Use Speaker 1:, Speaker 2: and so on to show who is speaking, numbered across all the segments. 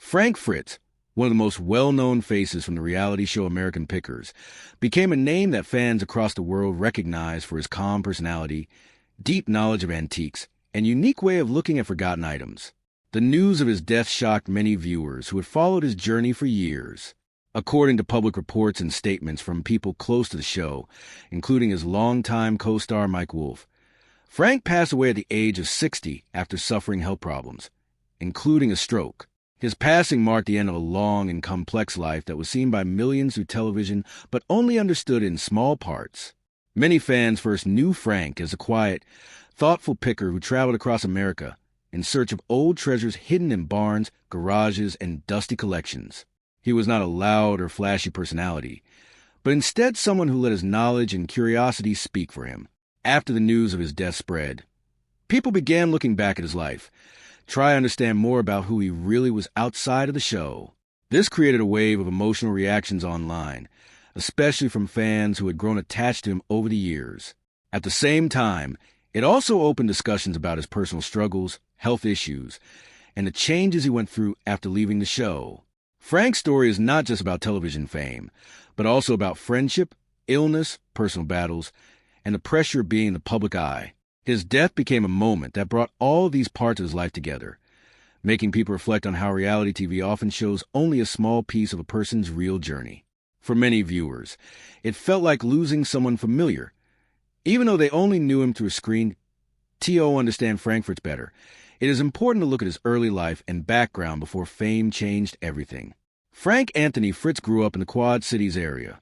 Speaker 1: Frank Fritz, one of the most well-known faces from the reality show American Pickers, became a name that fans across the world recognize for his calm personality, deep knowledge of antiques, and unique way of looking at forgotten items. The news of his death shocked many viewers who had followed his journey for years. According to public reports and statements from people close to the show, including his longtime co-star Mike Wolfe, Frank passed away at the age of 60 after suffering health problems, including a stroke. His passing marked the end of a long and complex life that was seen by millions through television but only understood in small parts. Many fans first knew Frank as a quiet, thoughtful picker who traveled across America in search of old treasures hidden in barns, garages, and dusty collections. He was not a loud or flashy personality, but instead someone who let his knowledge and curiosity speak for him. After the news of his death spread, people began looking back at his life, try to understand more about who he really was outside of the show. This created a wave of emotional reactions online, especially from fans who had grown attached to him over the years. At the same time, it also opened discussions about his personal struggles, health issues, and the changes he went through after leaving the show. Frank's story is not just about television fame, but also about friendship, illness, personal battles, and the pressure of being in the public eye. His death became a moment that brought all these parts of his life together, making people reflect on how reality TV often shows only a small piece of a person's real journey. For many viewers, it felt like losing someone familiar. Even though they only knew him through a screen, to understand Frank Fritz better, it is important to look at his early life and background before fame changed everything. Frank Anthony Fritz grew up in the Quad Cities area,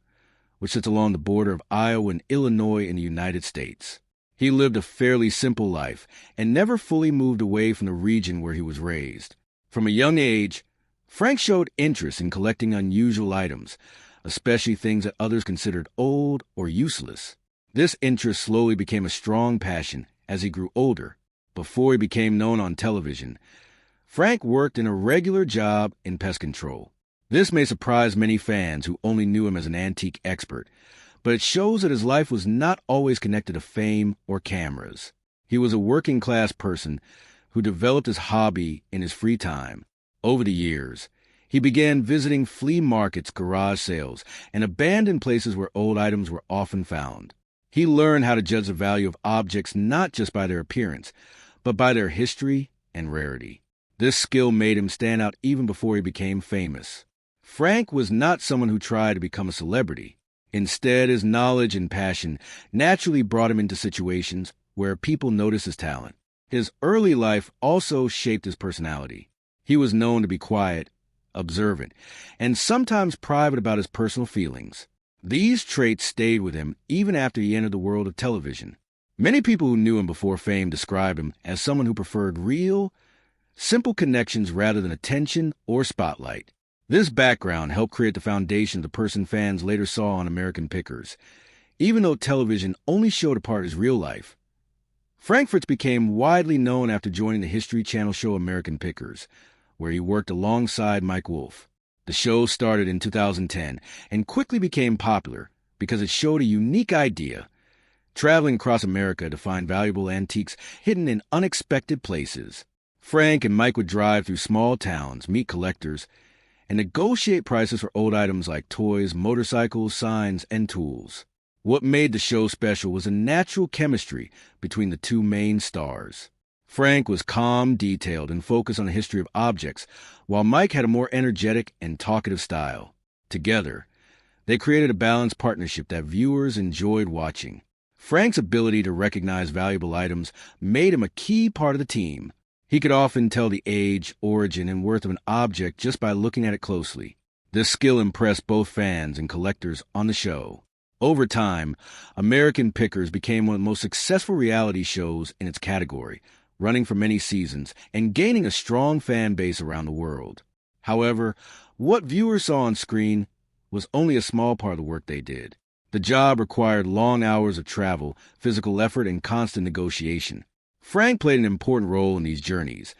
Speaker 1: which sits along the border of Iowa and Illinois in the United States. He lived a fairly simple life and never fully moved away from the region where he was raised. From a young age, Frank showed interest in collecting unusual items, especially things that others considered old or useless. This interest slowly became a strong passion as he grew older. Before he became known on television, Frank worked in a regular job in pest control. This may surprise many fans who only knew him as an antique expert, but it shows that his life was not always connected to fame or cameras. He was a working-class person who developed his hobby in his free time. Over the years, he began visiting flea markets, garage sales, and abandoned places where old items were often found. He learned how to judge the value of objects not just by their appearance, but by their history and rarity. This skill made him stand out even before he became famous. Frank was not someone who tried to become a celebrity. Instead, his knowledge and passion naturally brought him into situations where people noticed his talent. His early life also shaped his personality. He was known to be quiet, observant, and sometimes private about his personal feelings. These traits stayed with him even after he entered the world of television. Many people who knew him before fame described him as someone who preferred real, simple connections rather than attention or spotlight. This background helped create the foundation of the person fans later saw on American Pickers. Even though television only showed a part of his real life, Frank Fritz became widely known after joining the History Channel show American Pickers, where he worked alongside Mike Wolfe. The show started in 2010 and quickly became popular because it showed a unique idea: traveling across America to find valuable antiques hidden in unexpected places. Frank and Mike would drive through small towns, meet collectors, and negotiate prices for old items like toys, motorcycles, signs, and tools. What made the show special was a natural chemistry between the two main stars. Frank was calm, detailed, and focused on the history of objects, while Mike had a more energetic and talkative style. Together, they created a balanced partnership that viewers enjoyed watching. Frank's ability to recognize valuable items made him a key part of the team. He could often tell the age, origin, and worth of an object just by looking at it closely. This skill impressed both fans and collectors on the show. Over time, American Pickers became one of the most successful reality shows in its category, running for many seasons and gaining a strong fan base around the world. However, what viewers saw on screen was only a small part of the work they did. The job required long hours of travel, physical effort, and constant negotiation. Frank played an important role in these journeys,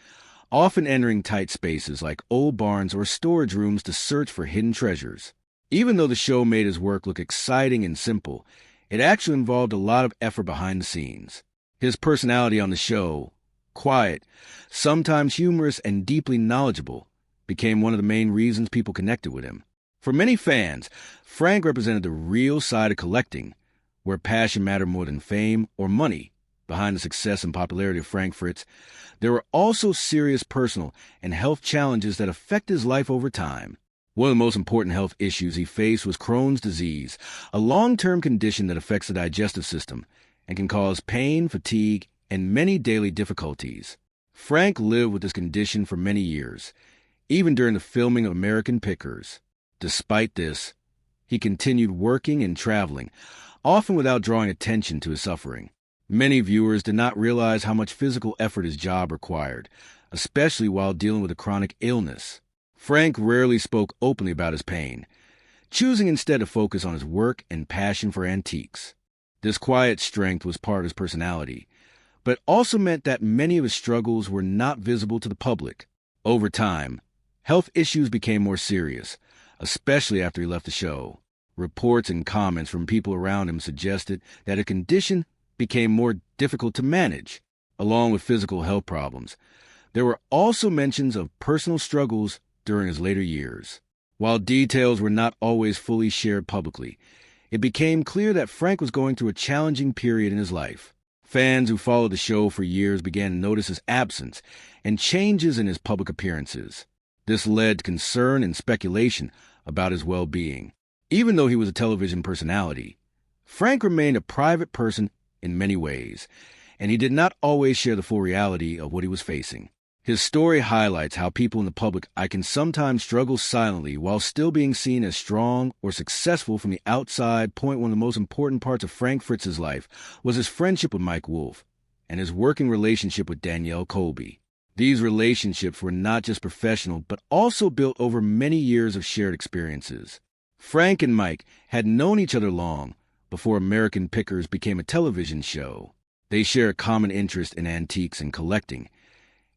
Speaker 1: often entering tight spaces like old barns or storage rooms to search for hidden treasures. Even though the show made his work look exciting and simple, it actually involved a lot of effort behind the scenes. His personality on the show, quiet, sometimes humorous, and deeply knowledgeable, became one of the main reasons people connected with him. For many fans, Frank represented the real side of collecting, where passion mattered more than fame or money. Behind the success and popularity of Frank Fritz, there were also serious personal and health challenges that affected his life over time. One of the most important health issues he faced was Crohn's disease, a long-term condition that affects the digestive system and can cause pain, fatigue, and many daily difficulties. Frank lived with this condition for many years, even during the filming of American Pickers. Despite this, he continued working and traveling, often without drawing attention to his suffering. Many viewers did not realize how much physical effort his job required, especially while dealing with a chronic illness. Frank rarely spoke openly about his pain, choosing instead to focus on his work and passion for antiques. This quiet strength was part of his personality, but also meant that many of his struggles were not visible to the public. Over time, health issues became more serious, especially after he left the show. Reports and comments from people around him suggested that a condition became more difficult to manage, along with physical health problems. There were also mentions of personal struggles during his later years. While details were not always fully shared publicly, it became clear that Frank was going through a challenging period in his life. Fans who followed the show for years began to notice his absence and changes in his public appearances. This led to concern and speculation about his well-being. Even though he was a television personality, Frank remained a private person in many ways, and he did not always share the full reality of what he was facing. His story highlights how people in the public eye can sometimes struggle silently while still being seen as strong or successful from the outside. One of the most important parts of Frank Fritz's life was his friendship with Mike Wolfe and his working relationship with Danielle Colby. These relationships were not just professional, but also built over many years of shared experiences. Frank and Mike had known each other long before American Pickers became a television show. They shared a common interest in antiques and collecting,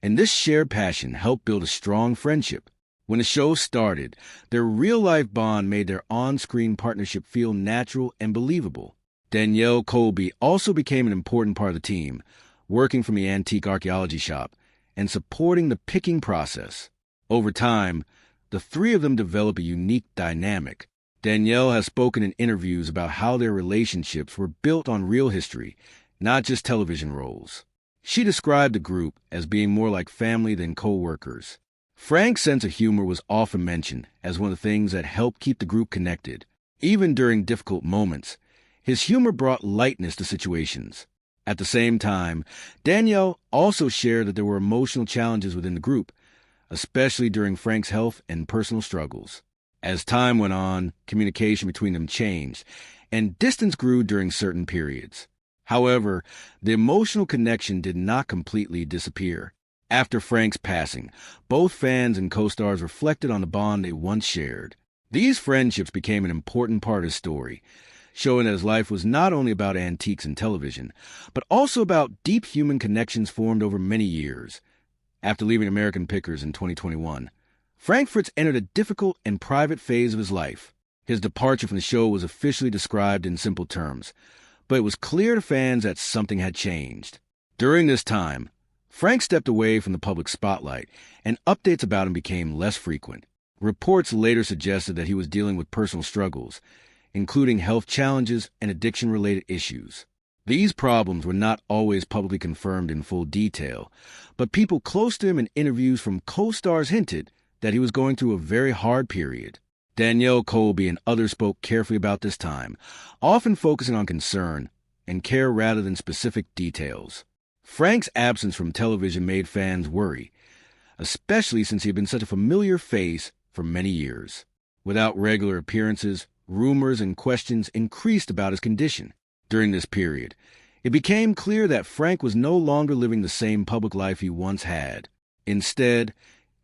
Speaker 1: and this shared passion helped build a strong friendship. When the show started, their real-life bond made their on-screen partnership feel natural and believable. Danielle Colby also became an important part of the team, working from the antique archaeology shop and supporting the picking process. Over time, the three of them developed a unique dynamic. Danielle has spoken in interviews about how their relationships were built on real history, not just television roles. She described the group as being more like family than co-workers. Frank's sense of humor was often mentioned as one of the things that helped keep the group connected. Even during difficult moments, his humor brought lightness to situations. At the same time, Danielle also shared that there were emotional challenges within the group, especially during Frank's health and personal struggles. As time went on, communication between them changed, and distance grew during certain periods. However, the emotional connection did not completely disappear. After Frank's passing, both fans and co-stars reflected on the bond they once shared. These friendships became an important part of his story, showing that his life was not only about antiques and television, but also about deep human connections formed over many years. After leaving American Pickers in 2021, Frank Fritz entered a difficult and private phase of his life. His departure from the show was officially described in simple terms, but it was clear to fans that something had changed. During this time, Frank stepped away from the public spotlight, and updates about him became less frequent. Reports later suggested that he was dealing with personal struggles, including health challenges and addiction-related issues. These problems were not always publicly confirmed in full detail, but people close to him in interviews from co-stars hinted that he was going through a very hard period. Danielle Colby and others spoke carefully about this time, often focusing on concern and care rather than specific details. Frank's absence from television made fans worry, especially since he had been such a familiar face for many years. Without regular appearances, rumors and questions increased about his condition. During this period, it became clear that Frank was no longer living the same public life he once had. Instead,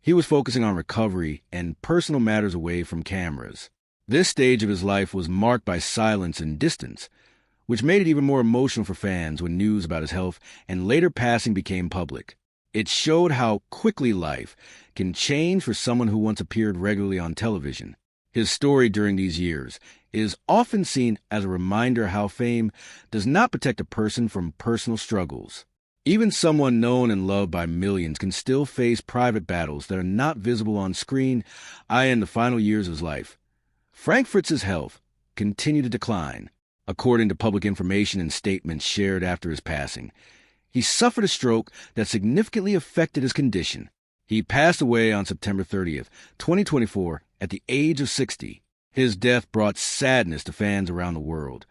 Speaker 1: he was focusing on recovery and personal matters away from cameras. This stage of his life was marked by silence and distance, which made it even more emotional for fans when news about his health and later passing became public. It showed how quickly life can change for someone who once appeared regularly on television. His story during these years is often seen as a reminder how fame does not protect a person from personal struggles. Even someone known and loved by millions can still face private battles that are not visible on screen, in the final years of his life. Frank Fritz's health continued to decline. According to public information and statements shared after his passing, he suffered a stroke that significantly affected his condition. He passed away on September 30th, 2024, at the age of 60. His death brought sadness to fans around the world,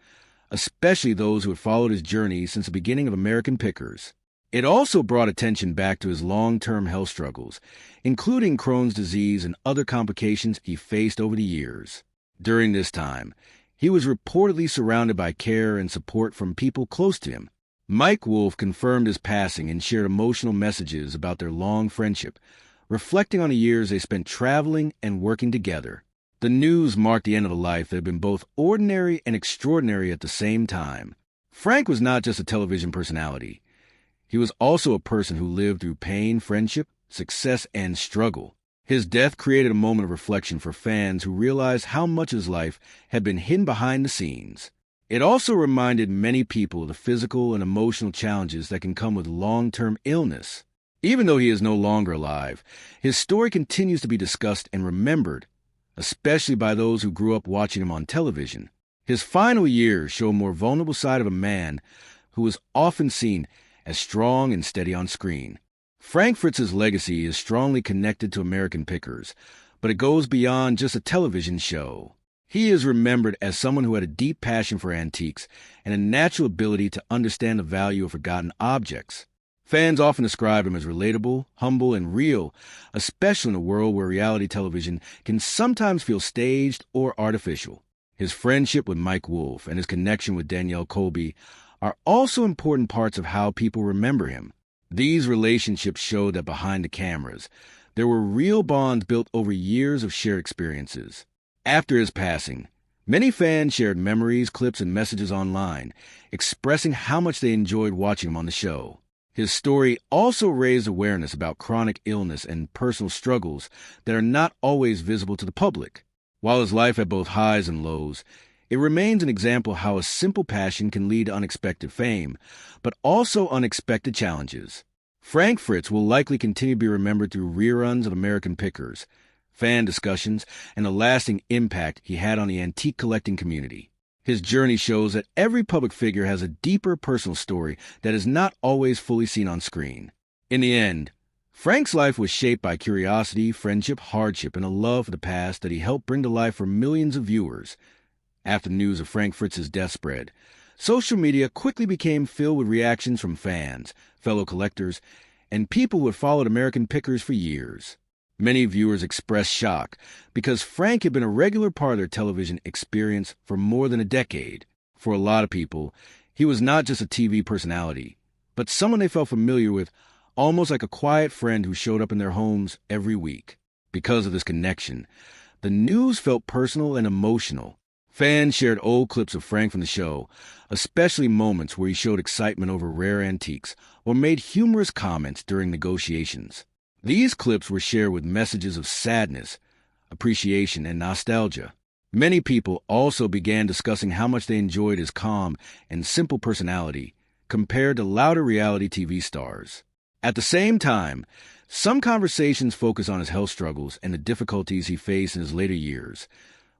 Speaker 1: especially those who had followed his journey since the beginning of American Pickers. It also brought attention back to his long-term health struggles, including Crohn's disease and other complications he faced over the years. During this time, he was reportedly surrounded by care and support from people close to him. Mike Wolfe confirmed his passing and shared emotional messages about their long friendship, reflecting on the years they spent traveling and working together. The news marked the end of a life that had been both ordinary and extraordinary at the same time. Frank was not just a television personality. He was also a person who lived through pain, friendship, success, and struggle. His death created a moment of reflection for fans who realized how much of his life had been hidden behind the scenes. It also reminded many people of the physical and emotional challenges that can come with long-term illness. Even though he is no longer alive, his story continues to be discussed and remembered, especially by those who grew up watching him on television. His final years show a more vulnerable side of a man who was often seen as strong and steady on screen. Frank Fritz's legacy is strongly connected to American Pickers, but it goes beyond just a television show. He is remembered as someone who had a deep passion for antiques and a natural ability to understand the value of forgotten objects. Fans often describe him as relatable, humble, and real, especially in a world where reality television can sometimes feel staged or artificial. His friendship with Mike Wolfe and his connection with Danielle Colby are also important parts of how people remember him. These relationships show that behind the cameras, there were real bonds built over years of shared experiences. After his passing, many fans shared memories, clips, and messages online, expressing how much they enjoyed watching him on the show. His story also raised awareness about chronic illness and personal struggles that are not always visible to the public. While his life had both highs and lows, it remains an example of how a simple passion can lead to unexpected fame, but also unexpected challenges. Frank Fritz will likely continue to be remembered through reruns of American Pickers, fan discussions, and the lasting impact he had on the antique collecting community. His journey shows that every public figure has a deeper personal story that is not always fully seen on screen. In the end, Frank's life was shaped by curiosity, friendship, hardship, and a love for the past that he helped bring to life for millions of viewers. After the news of Frank Fritz's death spread, social media quickly became filled with reactions from fans, fellow collectors, and people who had followed American Pickers for years. Many viewers expressed shock because Frank had been a regular part of their television experience for more than a decade. For a lot of people, he was not just a TV personality, but someone they felt familiar with, almost like a quiet friend who showed up in their homes every week. Because of this connection, the news felt personal and emotional. Fans shared old clips of Frank from the show, especially moments where he showed excitement over rare antiques or made humorous comments during negotiations. These clips were shared with messages of sadness, appreciation, and nostalgia. Many people also began discussing how much they enjoyed his calm and simple personality compared to louder reality TV stars. At the same time, some conversations focus on his health struggles and the difficulties he faced in his later years,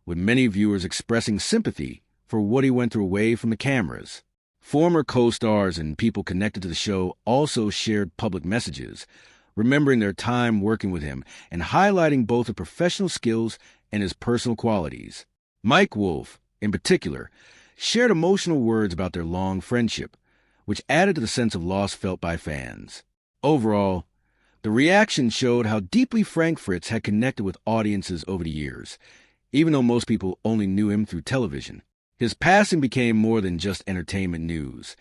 Speaker 1: with many viewers expressing sympathy for what he went through away from the cameras. Former co-stars and people connected to the show also shared public messages, remembering their time working with him and highlighting both his professional skills and his personal qualities. Mike Wolfe, in particular, shared emotional words about their long friendship, which added to the sense of loss felt by fans. Overall, the reaction showed how deeply Frank Fritz had connected with audiences over the years, even though most people only knew him through television. His passing became more than just entertainment news.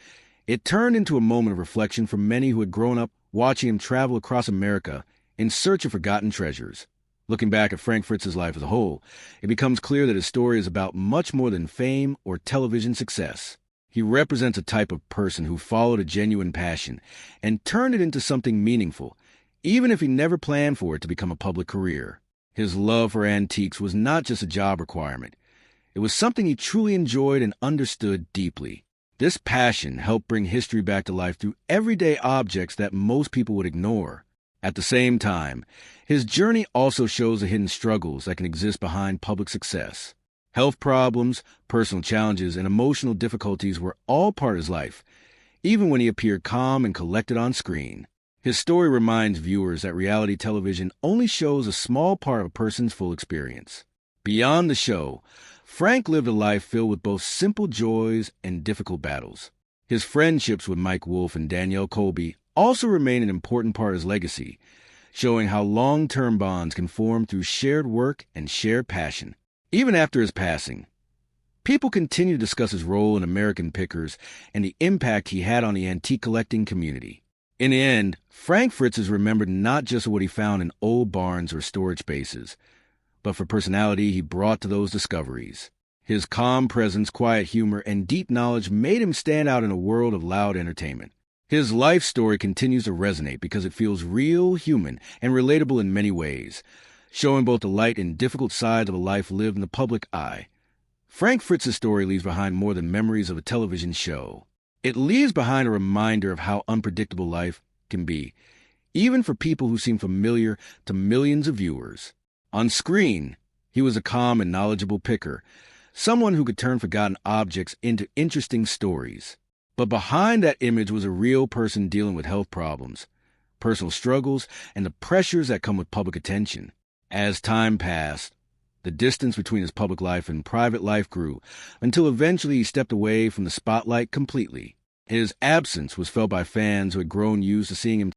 Speaker 1: It turned into a moment of reflection for many who had grown up watching him travel across America in search of forgotten treasures. Looking back at Frank Fritz's life as a whole, it becomes clear that his story is about much more than fame or television success. He represents a type of person who followed a genuine passion and turned it into something meaningful, even if he never planned for it to become a public career. His love for antiques was not just a job requirement. It was something he truly enjoyed and understood deeply. This passion helped bring history back to life through everyday objects that most people would ignore. At the same time, his journey also shows the hidden struggles that can exist behind public success. Health problems, personal challenges, and emotional difficulties were all part of his life, even when he appeared calm and collected on screen. His story reminds viewers that reality television only shows a small part of a person's full experience. Beyond the show, Frank lived a life filled with both simple joys and difficult battles. His friendships with Mike Wolfe and Danielle Colby also remain an important part of his legacy, showing how long-term bonds can form through shared work and shared passion. Even after his passing, people continue to discuss his role in American Pickers and the impact he had on the antique collecting community. In the end, Frank Fritz is remembered not just for what he found in old barns or storage spaces, but for personality he brought to those discoveries. His calm presence, quiet humor, and deep knowledge made him stand out in a world of loud entertainment. His life story continues to resonate because it feels real, human, and relatable in many ways, showing both the light and difficult sides of a life lived in the public eye. Frank Fritz's story leaves behind more than memories of a television show. It leaves behind a reminder of how unpredictable life can be, even for people who seem familiar to millions of viewers. On screen, he was a calm and knowledgeable picker, someone who could turn forgotten objects into interesting stories. But behind that image was a real person dealing with health problems, personal struggles, and the pressures that come with public attention. As time passed, the distance between his public life and private life grew, until eventually he stepped away from the spotlight completely. His absence was felt by fans who had grown used to seeing him